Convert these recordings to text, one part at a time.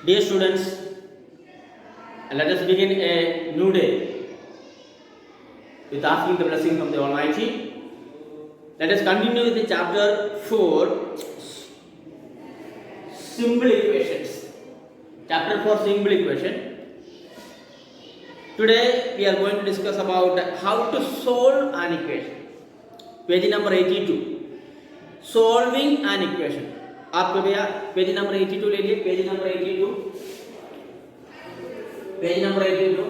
Dear students, let us begin a new day with asking the blessing from the Almighty. Let us continue with the chapter 4, simple equations. Chapter 4, simple equation. Today we are going to discuss about how to solve an equation. Page number 82. Solving an equation. आपको भैया page number 82 ले लीजिए. Page number 82. Page number 82.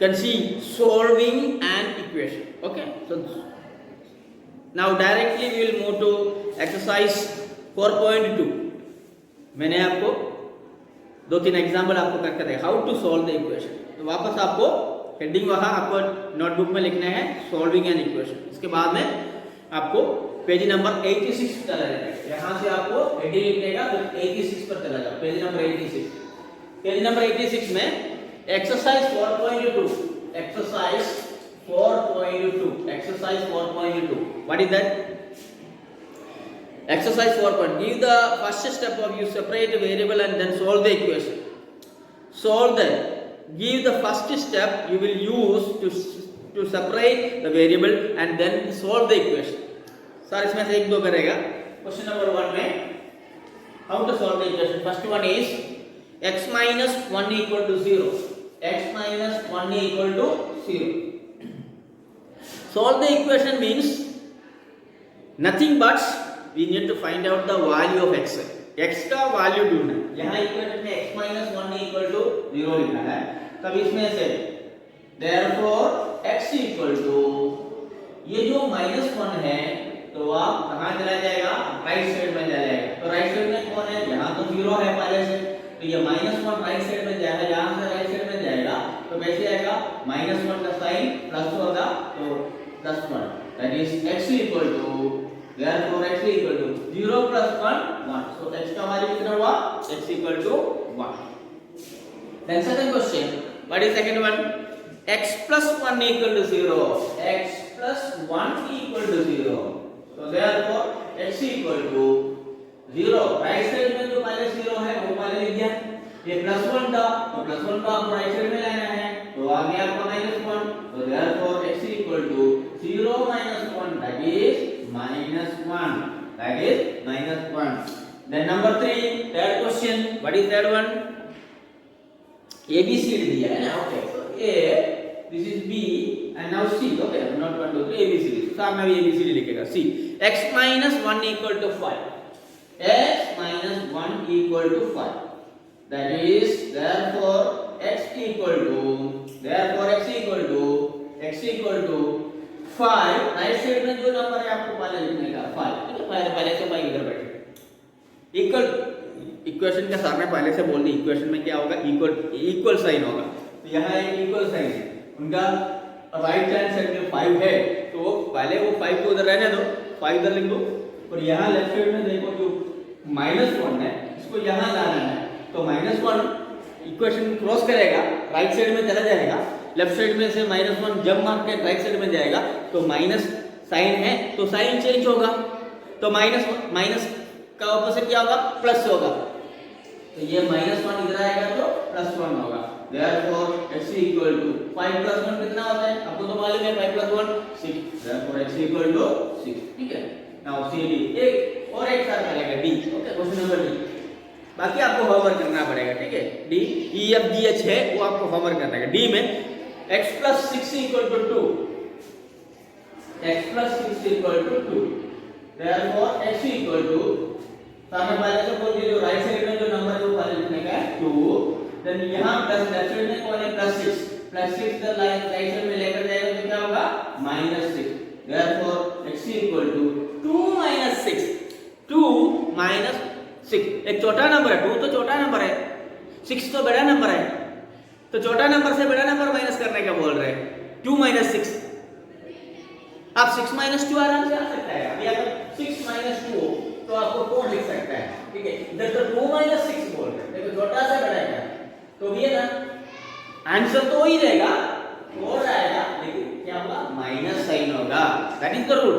Can see solving an equation. Okay. So now directly we will move to exercise 4.2. मैंने आपको दो तीन example आपको करके देखा how to solve the equation. तो वापस आपको हेडिंग वहाँ आपको नोटबुक में लिखना है सॉल्विंग एन इक्वेशन. इसके बाद में आपको पेज नंबर 86 चला जाएगा. यहाँ से आपको हेडिंग लिखने का फिर 86 पर चला जाओ. Page number 86. पेज नंबर 86 में exercise 4.2. Exercise 4.2. Exercise 4.2. What is that? Exercise 4. Give the first step of you separate a variable and then solve the equation. Solve the. Give the first step you will use to separate the variable and then solve the equation. Sir इसमें से एक दो करेगा. Question number 1 में how to solve the equation. First one is x minus 1 equal to 0. X minus 1 equal to 0. Solve the equation means nothing but we need to find out the value of x. x का value ढूंढना है. यहाँ equation में x minus 1 equal to 0 लिखा है. तब इसमें से therefore x equal to ये जो -1 है तो आप कहाँ चला जाएगा? राइट साइड में चला जाएगा. तो राइट साइड में कौन है? यहाँ तो 0 है पहले से. तो ये -1 राइट साइड में जाएगा. यहाँ से राइट साइड में जाएगा तो कैसे आएगा? -1 का साइन प्लस होगा तो +1. That is x equal to therefore x equal to 0 plus 1 1. So x का वैल्यू कितना हुआ? x equal to 1. Then second question. What is second one? x plus 1 equal to 0. x plus 1 equal to 0. So therefore x equal to 0. Right side में जो पहले 0 है वो पहले लिख दिया. ये +1 था तो +1 को आपको राइट साइड में लाना है तो आ गया आपका -1. तो therefore x equal to 0 minus 1 that is -1. That is -1. Then number 3, third question. What is that one? A B C दिया है ना. Okay. So A, this is B and now C. Okay. Not 1 2 3 A B C. साथ में भी A B C लिखेगा. C. X minus 1 equal to 5. X minus 1 equal to 5. That is therefore x equal to 5. Right side में जो number है आपको पहले लिखने का 5. ठीक है. पहले से 5 इधर बैठे. इक्वल इक्वेशन के सामने पहले से बोल दी. इक्वेशन में क्या होगा? इक्वल साइन होगा. तो यहाँ एक इक्वल साइन है. उनका राइट हैंड साइड में 5 है तो पहले वो 5 को उधर रहने दो. 5 इधर लिख दो. और यहाँ लेफ्ट साइड में देखो जो -1 है इसको यहाँ लाना है. तो -1 इक्वेशन क्रॉस करेगा राइट साइड में चला जाएगा. लेफ्ट साइड में से -1 जब मार के राइट साइड में जाएगा तो माइनस साइन है तो साइन चेंज होगा. तो माइनस का ऑपोजिट क्या होगा? प्लस होगा. तो ये -1 इधर आएगा तो +1 होगा. therefore x equal to 5 + 1 कितना होता है? आपको तो मालूम है 5 + 1 6. therefore x equal to 6. ठीक है. नाउ सी डी एक और एक साथ करेगा D. Okay. Question number D. बाकी आपको होमवर्क करना पड़ेगा. ठीक है. D E F G H है वो आपको होमवर्क करना है. D में x plus 6 equal to 2. x plus 6 equal to 2. therefore x equal to सामने पहले से बोल दिया जो राइट साइड में जो नंबर है वो पहले लिखने का है 2. देन यहाँ प्लस लेफ्ट साइड में कौन है? +6. +6 इधर राइट साइड में लेकर जाएगा तो क्या होगा? -6. therefore x equal to 2 minus 6. 2 minus 6 एक छोटा नंबर है. 2 तो छोटा नंबर है. 6 तो बड़ा नंबर है. तो छोटा नंबर से बड़ा नंबर माइनस करने का बोल रहे हैं. 2 minus 6. आप 6 minus 2 आराम से आ सकता है. अभी अगर 6 minus 2 तो आपको कौन लिख सकता है? ठीक है. इधर तो 2 minus 6 बोल रहे हैं. देखो छोटा सा बड़ा है तो भी है ना. आंसर तो वही रहेगा. और आएगा लेकिन क्या होगा? माइनस साइन होगा. That is the rule.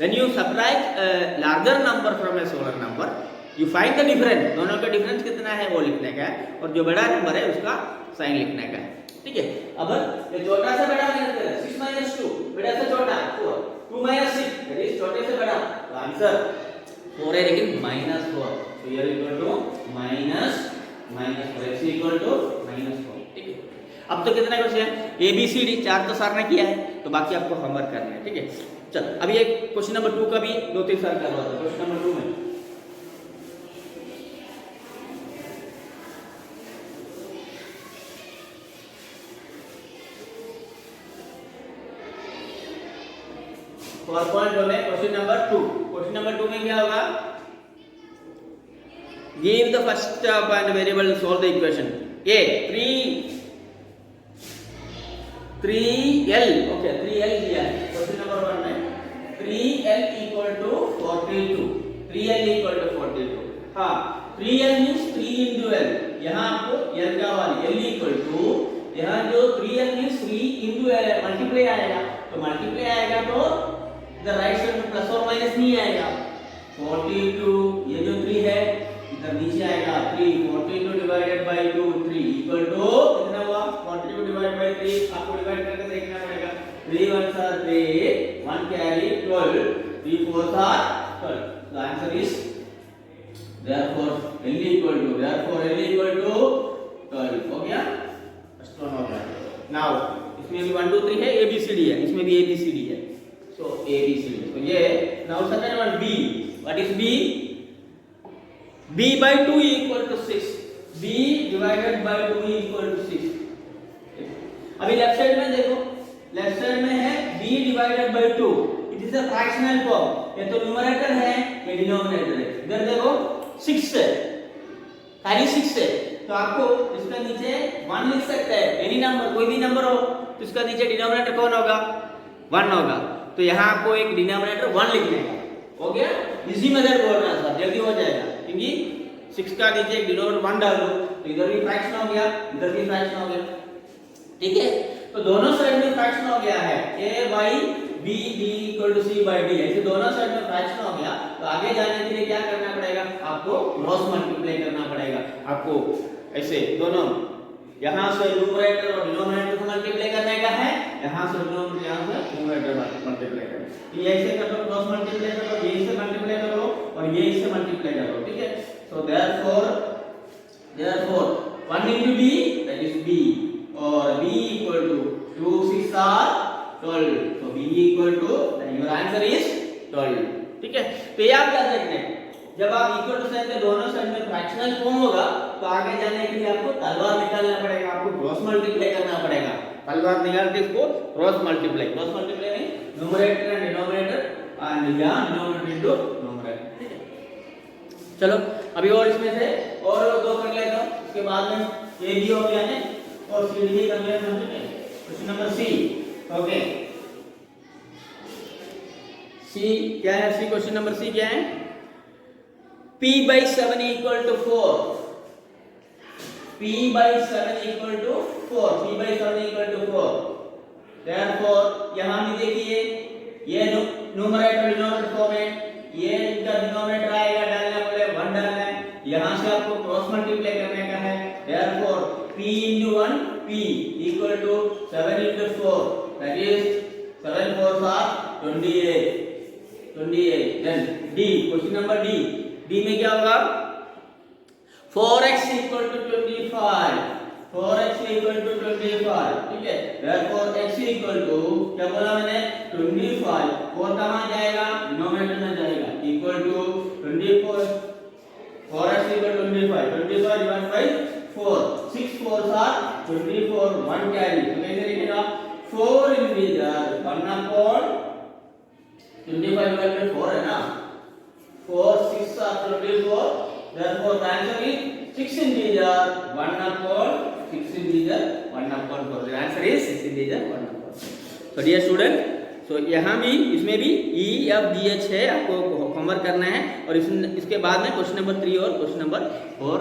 When you subtract a larger number from a smaller number, you find the difference. दोनों का डिफरेंस कितना कितना है वो लिखने का है, और जो बड़ा नंबर है उसका साइन लिखने का है। ठीक है, अब ये छोटा से बड़ा मेहनत करें, 6 - 2 बड़ा से छोटा 4, 2 - 6 दैट इज छोटे से बड़ा, तो आंसर 4 है लेकिन -4, so here equal to -4, x equal to -4। ठीक है, अब तो कितना question A B C D 4 तो सर ने किया है, तो बाकी आपको होमवर्क करना है। ठीक है, चल अभी एक क्वेश्चन नंबर 2 का भी 2-3 सर करवा दो। क्वेश्चन नंबर 2 में क्वेश्चन नंबर 2, क्वेश्चन नंबर 2 में क्या होगा, give the first point variable, solve the equation. A 3l, okay 3l दिया है क्वेश्चन नंबर 1 में, 3l equal to 42, 3l equal to 42। हाँ, 3l मींस 3 into l, यहाँ आपको l का वाली l इक्वल टू, यहाँ जो 3l means 3 into l multiply आएगा, तो मल्टीप्लाई आएगा तो इधर राइट साइड में प्लस और माइनस नहीं आएगा। 42 ये जो 3 है इधर नीचे आएगा 3, 42 डिवाइडेड बाय 2 3 इक्वल टू कितना हुआ, 42 डिवाइडेड बाय 3 आपको डिवाइड करके देखना पड़ेगा, 3 1s are 3, 1 carry 12, 3 4s are 12, the answer is therefore l equal to 12 हो गया, फर्स्ट वन हो गया। नाउ इसमें भी 1 2 3 है, a b c d है, इसमें भी a b c d है, so a b c d, तो ये now second one b, what is b, b by 2 equal to 6, b divided by 2 equal to 6। अभी लेफ्ट साइड में देखो, left side में है b divided by 2, it is a fractional form, ये तो numerator है ये डिनोमिनेटर है। इधर देखो 6 है, खाली 6 है, तो आपको इसका नीचे 1 लिख सकते हैं, एनी नंबर कोई भी नंबर हो तो इसका नीचे डिनोमिनेटर कौन होगा, 1 होगा, तो यहाँ आपको एक डिनोमिनेटर 1 लिखने का, हो गया, इजी मेथड बोल रहा था, जल्दी हो जाएगा, क्योंकि 6 का नीचे एक डिनोमिनेटर 1 डाल दो तो इधर भी फ्रैक्शन हो गया, इधर भी फ्रैक्शन हो गया। ठीक है, तो दोनों साइड में फ्रैक्शन हो गया है, a by b b equal to c by d, ऐसे दोनों साइड में फ्रैक्शन हो गया, तो आगे जाने के लिए क्या करना पड़ेगा, आपको क्रॉस मल्टीप्लाई करना पड़ेगा, आपको ऐसे दोनों यहाँ से न्यूमरेटर और डिनोमिनेटर को मल्टीप्लाई करने का है, यहाँ से न्यूमरेटर मल्टीप्लाई करना है, तो ये ऐसे कर लो, क्रॉस मल्टीप्लाई करो, ये इससे मल्टीप्लाई करो और ये इससे मल्टीप्लाई करो। ठीक है, so therefore 1 into b that is b, और b equal to 2 6 are 12, so b equal to, then your answer is 12। ठीक है, तो ये आप याद रखना है, जब आप इक्वल टू साइन के दोनों साइड में फ्रैक्शनल फॉर्म होगा तो आगे जाने के लिए आपको तलवार निकालना पड़ेगा, आपको क्रॉस मल्टीप्लाई करना पड़ेगा, तलवार निकाल के इसको क्रॉस मल्टीप्लाई नहीं, न्यूमरेटर एंड डिनोमिनेटर एंड या डिनोमिनेटर इनटू न्यूमरेटर। ठीक है, चलो अभी और इसमें से और दो कर लेता हूं, उसके बाद में ए बी हो गया है और सी डी कर लेते हैं। ठीक है, क्वेश्चन नंबर सी, ओके सी क्या है, सी क्वेश्चन नंबर सी क्या है, p by 7 equal to 4, p by 7 equal to 4, p by 7 equal to 4, therefore यहाँ भी देखिए ये न्यूमरेटर डिनोमिनेटर फॉर्म है, ये इनका डिनोमिनेटर आएगा, डालना बोले 1 डालना है, यहाँ से आपको क्रॉस मल्टीप्लाई करने का है, therefore p into 1 p equal to 7 into 4, that is 7 4s are 28, then d, question number d में क्या होगा, 4x equal to 25, 4x equal to 25। ठीक है, therefore x equal to क्या बोला मैंने 25, 4 कहाँ जाएगा, डिनोमिनेटर में जाएगा, equal to 24, 4x equal to 25 divided by 4, 6 4s are 24, 1 carry, तो कैसे लिखेगा, 4 इंटीजर 1 upon 25 divided by 4 है ना, 4 6 are 24, therefore the answer is 6 integer 1 upon 6 integer 1 upon 4, the answer is 6 integer 1 upon 4। so dear student, so यहाँ भी इसमें भी E F G H है, आपको होमवर्क करना है, और इसके बाद में क्वेश्चन नंबर 3 और question number 4,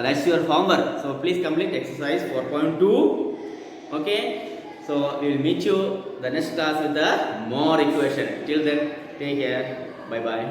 that's your homework, so please complete exercise 4.2, okay, so we will meet you the next class with the more equation, till then take care, bye bye।